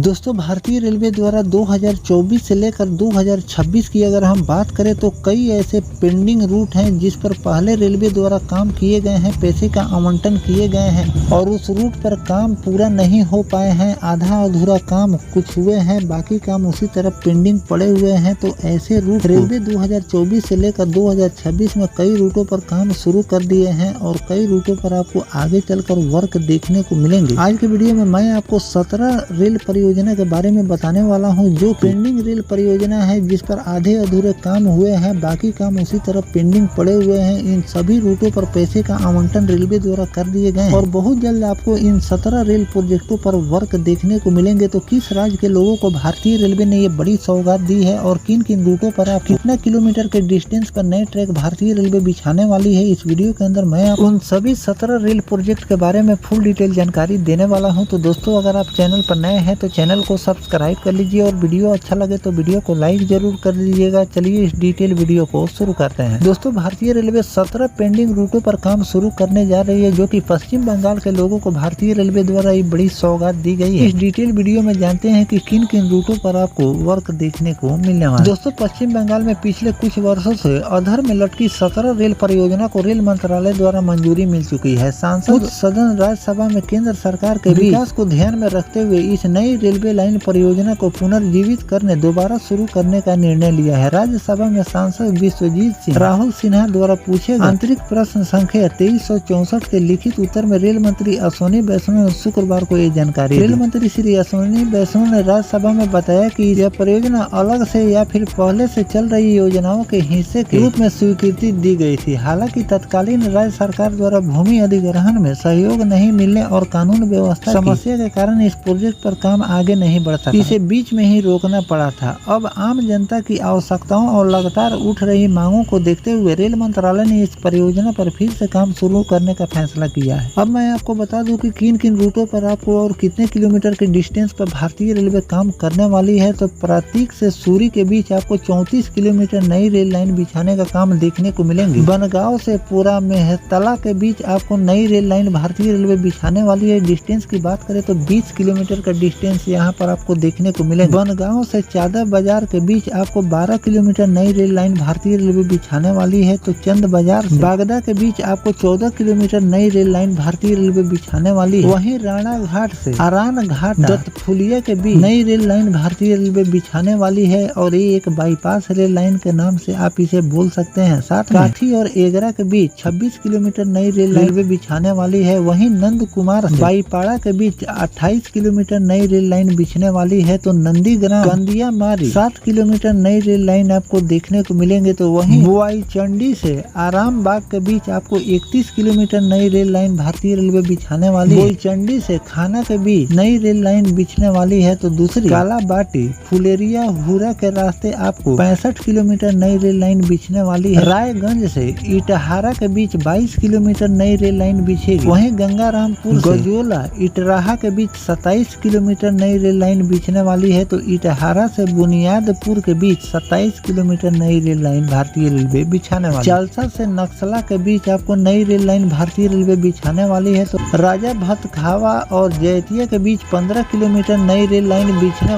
दोस्तों भारतीय रेलवे द्वारा 2024 से लेकर 2026 की अगर हम बात करें तो कई ऐसे पेंडिंग रूट हैं जिस पर पहले रेलवे द्वारा काम किए गए हैं, पैसे का आवंटन किए गए हैं और उस रूट पर काम पूरा नहीं हो पाए हैं। आधा अधूरा काम कुछ हुए हैं, बाकी काम उसी तरह पेंडिंग पड़े हुए हैं। तो ऐसे रूट रेलवे 2024 से लेकर 2026 में कई रूटों पर काम शुरू कर दिए हैं और कई रूटों पर आपको आगे चलकर वर्क देखने को मिलेंगे। आज के वीडियो में मैं आपको 17 रेल परियोजना के बारे में बताने वाला हूं जो पेंडिंग रेल परियोजना है, जिस पर आधे अधूरे काम हुए हैं, बाकी काम उसी तरह पेंडिंग पड़े हुए हैं। इन सभी रूटों पर पैसे का आवंटन रेलवे द्वारा कर दिए गए हैं और बहुत जल्द आपको इन 17 रेल प्रोजेक्टों पर वर्क देखने को मिलेंगे। तो किस राज्य के लोगों को भारतीय रेलवे ने ये बड़ी सौगात दी है और किन किन रूटों पर आप कितना किलोमीटर के डिस्टेंस पर नए ट्रैक भारतीय रेलवे बिछाने वाली है, इस वीडियो के अंदर मैं उन सभी 17 रेल प्रोजेक्ट के बारे में फुल डिटेल जानकारी देने वाला हूँ। तो दोस्तों अगर आप चैनल पर नए हैं तो चैनल को सब्सक्राइब कर लीजिए और वीडियो अच्छा लगे तो वीडियो को लाइक जरूर कर लीजिएगा। चलिए इस डिटेल वीडियो को शुरू करते हैं। दोस्तों भारतीय रेलवे 17 पेंडिंग रूटों पर काम शुरू करने जा रही है, जो कि पश्चिम बंगाल के लोगों को भारतीय रेलवे द्वारा एक बड़ी सौगात दी गई है। इस डिटेल वीडियो में जानते हैं कि किन किन रूटों पर आपको वर्क देखने को मिलने वाला है। दोस्तों पश्चिम बंगाल में पिछले कुछ वर्षों से अधर में लटकी 17 रेल परियोजना को रेल मंत्रालय द्वारा मंजूरी मिल चुकी है। सांसद सदन राज्यसभा में केंद्र सरकार के विकास को ध्यान में रखते हुए इस नई रेलवे लाइन परियोजना को पुनर्जीवित करने दोबारा शुरू करने का निर्णय लिया है। राज्यसभा में सांसद विश्वजीत सिंह राहुल सिन्हा द्वारा पूछे गए आंतरिक प्रश्न संख्या 2364 के लिखित उत्तर में रेल मंत्री अश्विनी वैष्णव ने शुक्रवार को ये जानकारी रेल मंत्री श्री अश्विनी वैष्णव ने राज्यसभा में बताया कि यह परियोजना अलग से या फिर पहले से चल रही योजनाओं के हिस्से के रूप में स्वीकृति दी गई थी। हालांकि तत्कालीन राज्य सरकार द्वारा भूमि अधिग्रहण में सहयोग नहीं मिलने और कानून व्यवस्था समस्या के कारण इस प्रोजेक्ट पर काम आगे नहीं बढ़ सका, इसे बीच में ही रोकना पड़ा था। अब आम जनता की आवश्यकताओं और लगातार उठ रही मांगों को देखते हुए रेल मंत्रालय ने इस परियोजना पर फिर से काम शुरू करने का फैसला किया है। अब मैं आपको बता दूं कि किन किन रूटों पर आपको और कितने किलोमीटर के डिस्टेंस पर भारतीय रेलवे काम करने वाली है। तो प्रतीक से सूरी के बीच आपको 34 किलोमीटर नई रेल लाइन बिछाने का काम देखने को मिलेंगे। बनगांव से पूरा मेहतला के बीच आपको नई रेल लाइन भारतीय रेलवे बिछाने वाली है। डिस्टेंस की बात करें तो 20 किलोमीटर का डिस्टेंस यहाँ पर आपको देखने को मिलेगा। बनगांव से चादर बाजार के बीच आपको 12 किलोमीटर नई रेल लाइन भारतीय रेलवे बिछाने वाली है। तो चंद बाजार बागदा के बीच आपको 14 किलोमीटर नई रेल लाइन भारतीय रेलवे बिछाने वाली है। वहीं राणा घाट से आरान घाट दत्तफुलिया के बीच नई रेल लाइन भारतीय रेलवे बिछाने वाली है और ये एक बाईपास रेल लाइन के नाम से आप इसे बोल सकते हैं। साथ काठी और एगरा के बीच 26 किलोमीटर नई रेल लाइन बिछाने वाली है। वहीं नंद कुमार बाईपाड़ा के बीच 28 किलोमीटर नई रेल लाइन बिछने वाली है। तो नंदीग्राम कंदिया मारी 7 किलोमीटर नई रेल लाइन आपको देखने को मिलेंगे। तो वहीं बुआई चंडी से आराम बाग के बीच आपको 31 किलोमीटर नई रेल लाइन भारतीय रेलवे बिछाने वाली है। चंडी से खाना के बीच नई रेल लाइन बिछने वाली है। तो दूसरी कालाबाटी फुलेरिया हुरा के रास्ते आपको 65 किलोमीटर नई रेल लाइन बिछने वाली है। रायगंज से इटहारा के बीच 22 किलोमीटर नई रेल लाइन बिछेगी। वहीं गंगारामपुर गजोला इटराहा के बीच 27 किलोमीटर नई रेल लाइन बिछने वाली है। तो इटहारा से बुनियादपुर के बीच 27 किलोमीटर नई रेल लाइन भारतीय रेलवे बिछाने वाली है। चालसा से नक्सला के बीच आपको नई रेल लाइन भारतीय रेलवे बिछाने वाली है। तो राजा भतखावा और जैतिया के बीच 15 किलोमीटर नई रेल लाइन बिछने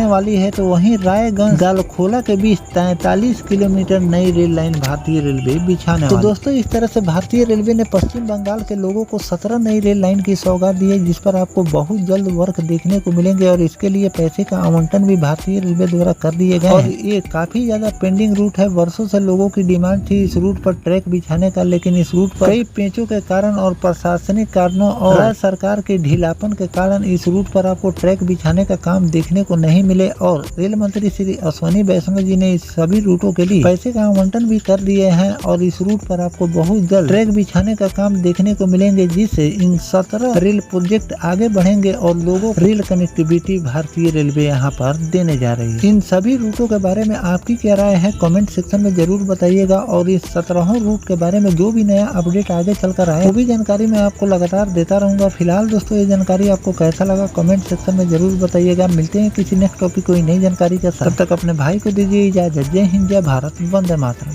वाली है। तो वहीं रायगंज गालखोला के बीच 43 किलोमीटर नई रेल लाइन भारतीय रेलवे बिछाने वाली है। तो दोस्तों इस तरह से भारतीय रेलवे ने पश्चिम बंगाल के लोगों को 17 नई रेल लाइन की सौगात दी है, जिस पर आपको बहुत जल्द वर्क देखने को मिलेंगे और इसके लिए पैसे का आवंटन भी भारतीय रेलवे द्वारा कर दिए गए और ये काफी ज्यादा पेंडिंग रूट है। वर्षों से लोगों की डिमांड थी इस रूट पर ट्रैक बिछाने का, लेकिन इस रूट पर कई पेचों के कारण और प्रशासनिक कारणों और राज्य सरकार के ढीलापन के कारण इस रूट पर आपको ट्रैक बिछाने का काम देखने को नहीं मिले। और रेल मंत्री श्री अश्विनी वैष्णव जी ने इस सभी रूटों के लिए पैसे का आवंटन भी कर दिए हैं और इस रूट पर आपको बहुत जल्द ट्रैक बिछाने का काम देखने को मिलेंगे, जिससे इन 17 रेल प्रोजेक्ट आगे बढ़ेंगे और लोगों को रेल कनेक्टिविटी भारतीय रेलवे यहाँ पर देने जा रही है। इन सभी रूटों के बारे में आपकी क्या राय है कमेंट सेक्शन में जरूर बताइएगा और इस 17 रूट के बारे में जो भी नया अपडेट आगे चलकर आए वो भी जानकारी मैं आपको लगातार देता रहूंगा। फिलहाल दोस्तों ये जानकारी आपको कैसा लगा कमेंट सेक्शन में जरूर बताइएगा। मिलते हैं किसी नेक्स्ट टॉपिक कोई नई जानकारी के साथ, तब तक अपने भाई को दीजिए इजाजत। जय हिंद, जय भारत, वंदे मातरम।